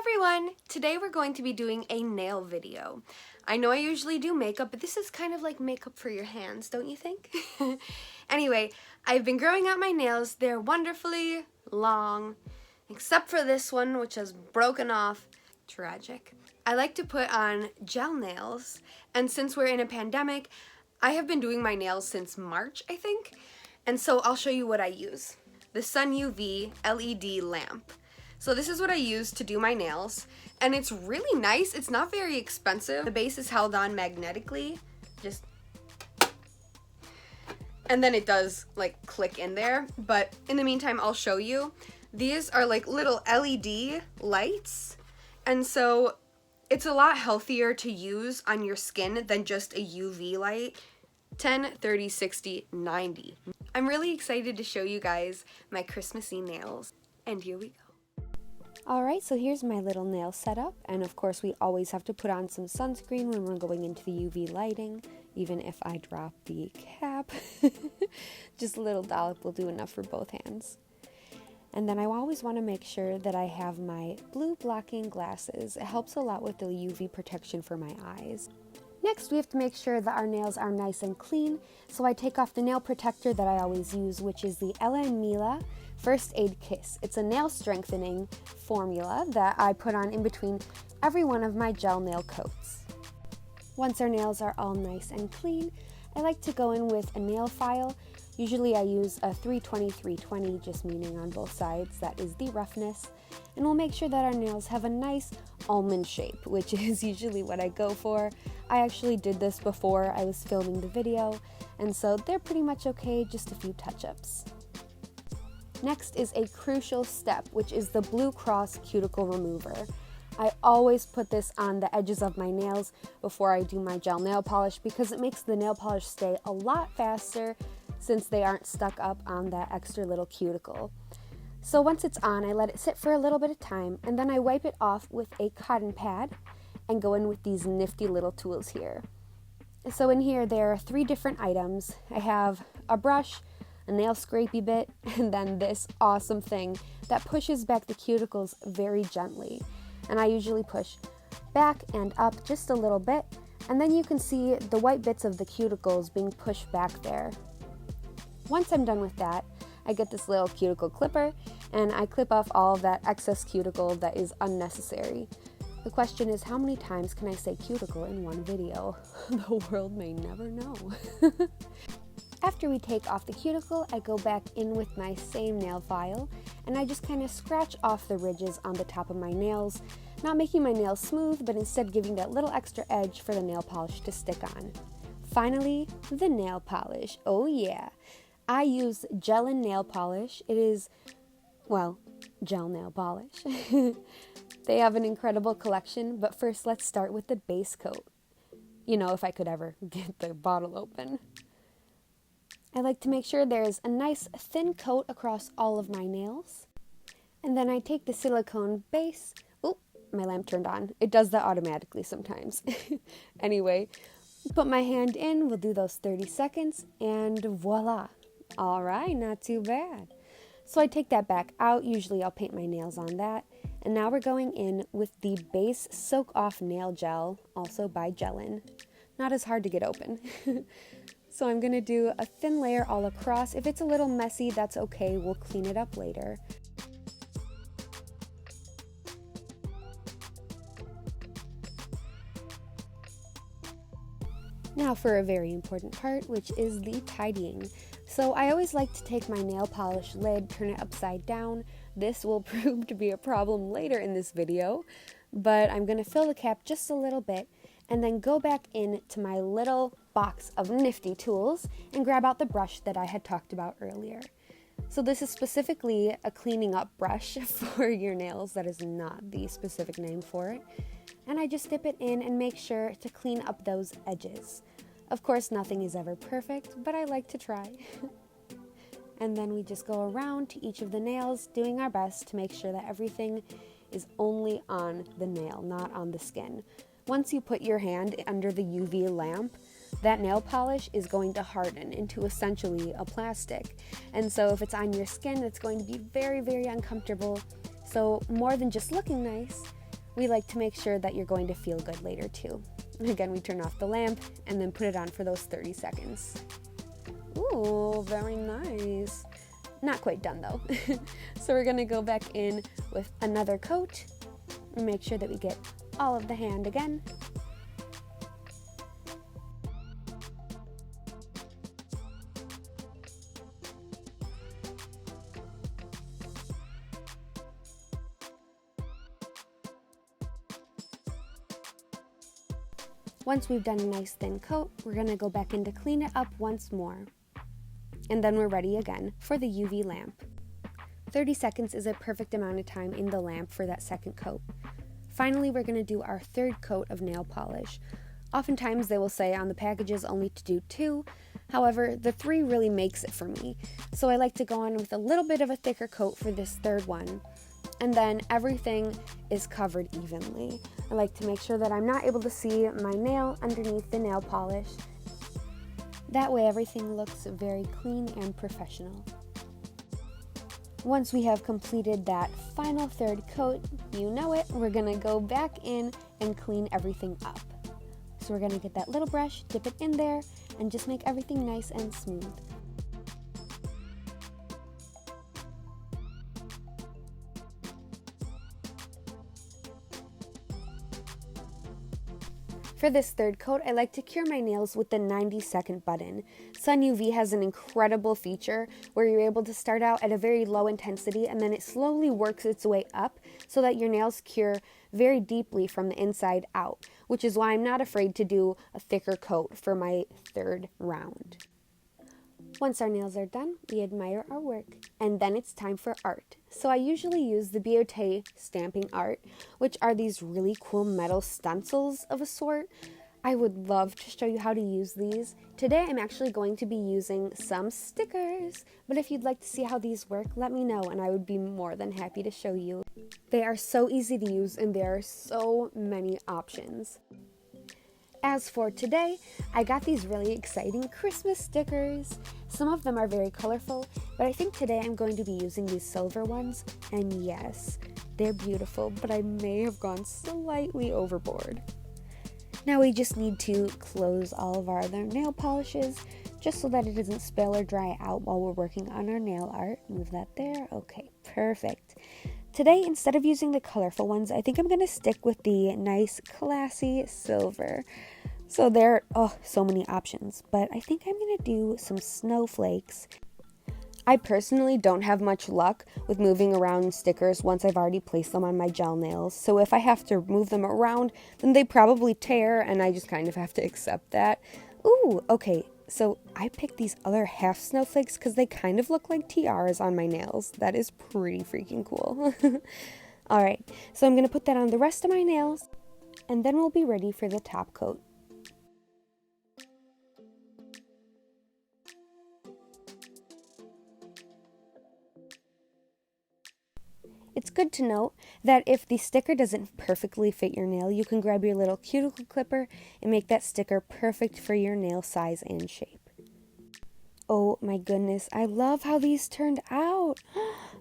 everyone! Today we're going to be doing a nail video. I know I usually do makeup, but this is kind of like makeup for your hands, don't you think? Anyway, I've been growing out my nails. They're wonderfully long, except for this one, which has broken off. Tragic. I like to put on gel nails, and since we're in a pandemic, I have been doing my nails since March, I think, and so I'll show you what I use. The SUNUV LED lamp. So this is what I use to do my nails, and it's really nice. It's not very expensive. The base is held on magnetically, and then it does like click in there, but in the meantime I'll show you. These are like little LED lights, and so it's a lot healthier to use on your skin than just a UV light. 10, 30, 60, 90. I'm really excited to show you guys my Christmassy nails, and here we go. Alright, so here's my little nail setup, and of course we always have to put on some sunscreen when we're going into the UV lighting, even if I drop the cap. Just a little dollop will do enough for both hands. And then I always want to make sure that I have my blue blocking glasses. It helps a lot with the UV protection for my eyes. Next, we have to make sure that our nails are nice and clean, so I take off the nail protector that I always use, which is the Ella & First Aid Kiss. It's a nail strengthening formula that I put on in between every one of my gel nail coats. Once our nails are all nice and clean, I like to go in with a nail file. Usually I use a 320/320, just meaning on both sides, that is the roughness. And we'll make sure that our nails have a nice almond shape, which is usually what I go for. I actually did this before I was filming the video, and so they're pretty much okay, just a few touch-ups. Next is a crucial step, which is the Blue Cross Cuticle Remover. I always put this on the edges of my nails before I do my gel nail polish because it makes the nail polish stay a lot faster since they aren't stuck up on that extra little cuticle. So once it's on, I let it sit for a little bit of time, and then I wipe it off with a cotton pad and go in with these nifty little tools here. So in here there are 3 different items. I have a brush, a nail scrapey bit, and then this awesome thing that pushes back the cuticles very gently. And I usually push back and up just a little bit, and then you can see the white bits of the cuticles being pushed back there. Once I'm done with that, I get this little cuticle clipper, and I clip off all of that excess cuticle that is unnecessary. The question is, how many times can I say cuticle in one video? The world may never know. After we take off the cuticle, I go back in with my same nail file, and I just kind of scratch off the ridges on the top of my nails, not making my nails smooth, but instead giving that little extra edge for the nail polish to stick on. Finally, the nail polish. Oh yeah! I use Gellen nail polish. It is, well, gel nail polish. They have an incredible collection, but first let's start with the base coat. You know, if I could ever get the bottle open. I like to make sure there's a nice thin coat across all of my nails. And then I take the silicone base. Oh, my lamp turned on. It does that automatically sometimes. Anyway, put my hand in, we'll do those 30 seconds, and voila. All right, not too bad. So I take that back out. Usually I'll paint my nails on that. And now we're going in with the base Soak Off Nail Gel, also by Gellen. Not as hard to get open. So I'm going to do a thin layer all across. If it's a little messy, that's okay. We'll clean it up later. Now for a very important part, which is the tidying. So I always like to take my nail polish lid, turn it upside down. This will prove to be a problem later in this video, but I'm going to fill the cap just a little bit and then go back into my little box of nifty tools and grab out the brush that I had talked about earlier. So this is specifically a cleaning up brush for your nails. That is not the specific name for it. And I just dip it in and make sure to clean up those edges. Of course, nothing is ever perfect, but I like to try. And then we just go around to each of the nails, doing our best to make sure that everything is only on the nail, not on the skin. Once you put your hand under the UV lamp, that nail polish is going to harden into essentially a plastic. And so if it's on your skin, it's going to be very, very uncomfortable. So more than just looking nice, we like to make sure that you're going to feel good later too. Again, we turn off the lamp and then put it on for those 30 seconds. Ooh, very nice. Not quite done though. So we're gonna go back in with another coat and make sure that we get all of the hand again. Once we've done a nice thin coat, we're going to go back in to clean it up once more. And then we're ready again for the UV lamp. 30 seconds is a perfect amount of time in the lamp for that second coat. Finally, we're going to do our third coat of nail polish. Oftentimes they will say on the packages only to do 2, however, the 3 really makes it for me. So I like to go on with a little bit of a thicker coat for this third one. And then everything is covered evenly. I like to make sure that I'm not able to see my nail underneath the nail polish. That way everything looks very clean and professional. Once we have completed that final third coat, you know it, we're gonna go back in and clean everything up. So we're gonna get that little brush, dip it in there, and just make everything nice and smooth. For this third coat, I like to cure my nails with the 90-second button. SUNUV has an incredible feature where you're able to start out at a very low intensity and then it slowly works its way up so that your nails cure very deeply from the inside out, which is why I'm not afraid to do a thicker coat for my third round. Once our nails are done, we admire our work, and then it's time for art. So I usually use the Biutee stamping art, which are these really cool metal stencils of a sort. I would love to show you how to use these. Today I'm actually going to be using some stickers, but if you'd like to see how these work, let me know and I would be more than happy to show you. They are so easy to use and there are so many options. As for today, I got these really exciting Christmas stickers. Some of them are very colorful, but I think today I'm going to be using these silver ones. And yes, they're beautiful, but I may have gone slightly overboard. Now we just need to close all of our other nail polishes, just so that it doesn't spill or dry out while we're working on our nail art. Move that there. Okay, perfect. Today, instead of using the colorful ones, I think I'm going to stick with the nice, classy silver. So there are so many options, but I think I'm going to do some snowflakes. I personally don't have much luck with moving around stickers once I've already placed them on my gel nails. So if I have to move them around, then they probably tear, and I just kind of have to accept that. Ooh, okay. So I picked these other half snowflakes because they kind of look like tiaras on my nails. That is pretty freaking cool. Alright, so I'm going to put that on the rest of my nails, and then we'll be ready for the top coat. It's good to note that if the sticker doesn't perfectly fit your nail, you can grab your little cuticle clipper and make that sticker perfect for your nail size and shape. Oh my goodness, I love how these turned out.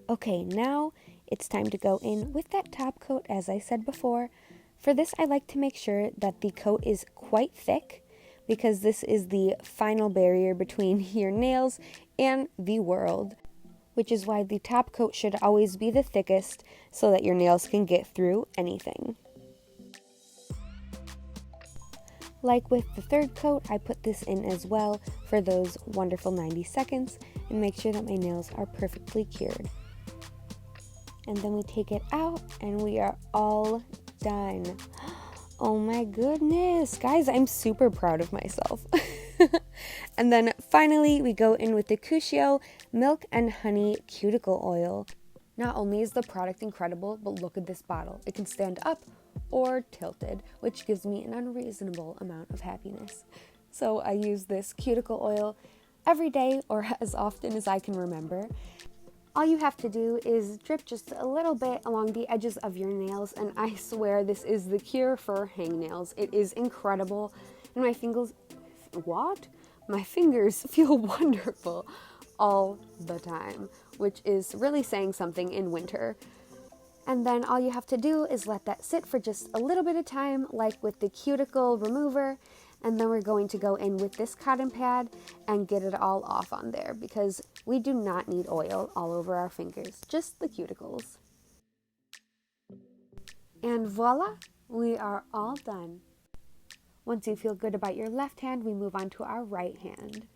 Okay, now it's time to go in with that top coat, as I said before. For this, I like to make sure that the coat is quite thick because this is the final barrier between your nails and the world, which is why the top coat should always be the thickest so that your nails can get through anything. Like with the third coat, I put this in as well for those wonderful 90 seconds and make sure that my nails are perfectly cured. And then we take it out and we are all done. Oh my goodness, guys, I'm super proud of myself. And then finally, we go in with the Cuccio Milk and Honey Cuticle Oil. Not only is the product incredible, but look at this bottle. It can stand up or tilted, which gives me an unreasonable amount of happiness. So I use this cuticle oil every day or as often as I can remember. All you have to do is drip just a little bit along the edges of your nails, and I swear this is the cure for hangnails. It is incredible, and my fingers feel wonderful all the time, which is really saying something in winter. And then all you have to do is let that sit for just a little bit of time, like with the cuticle remover. And then we're going to go in with this cotton pad and get it all off on there, because we do not need oil all over our fingers, just the cuticles. And voila, we are all done. Once you feel good about your left hand, we move on to our right hand.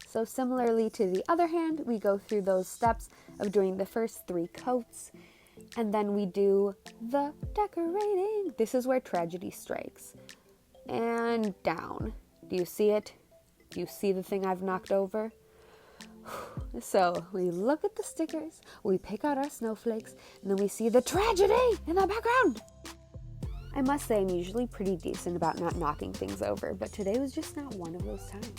So similarly to the other hand, we go through those steps of doing the first 3 coats. And then we do the decorating. This is where tragedy strikes. And down. Do you see it? Do you see the thing I've knocked over? So we look at the stickers, we pick out our snowflakes, and then we see the tragedy in the background. I must say I'm usually pretty decent about not knocking things over, but today was just not one of those times.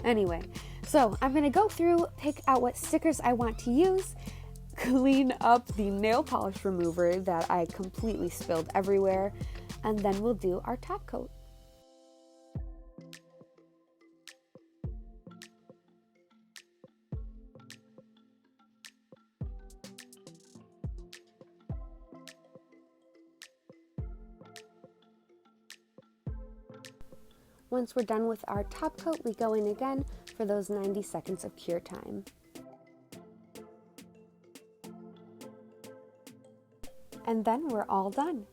Anyway, so I'm going to go through, pick out what stickers I want to use, clean up the nail polish remover that I completely spilled everywhere, and then we'll do our top coat. Once we're done with our top coat, we go in again for those 90 seconds of cure time. And then we're all done.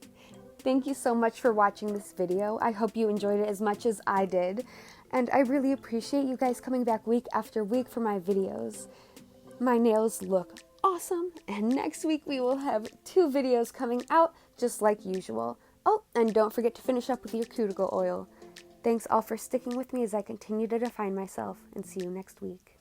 Thank you so much for watching this video. I hope you enjoyed it as much as I did. And I really appreciate you guys coming back week after week for my videos. My nails look awesome, and next week we will have 2 videos coming out just like usual. Oh, and don't forget to finish up with your cuticle oil. Thanks all for sticking with me as I continue to define myself, and see you next week.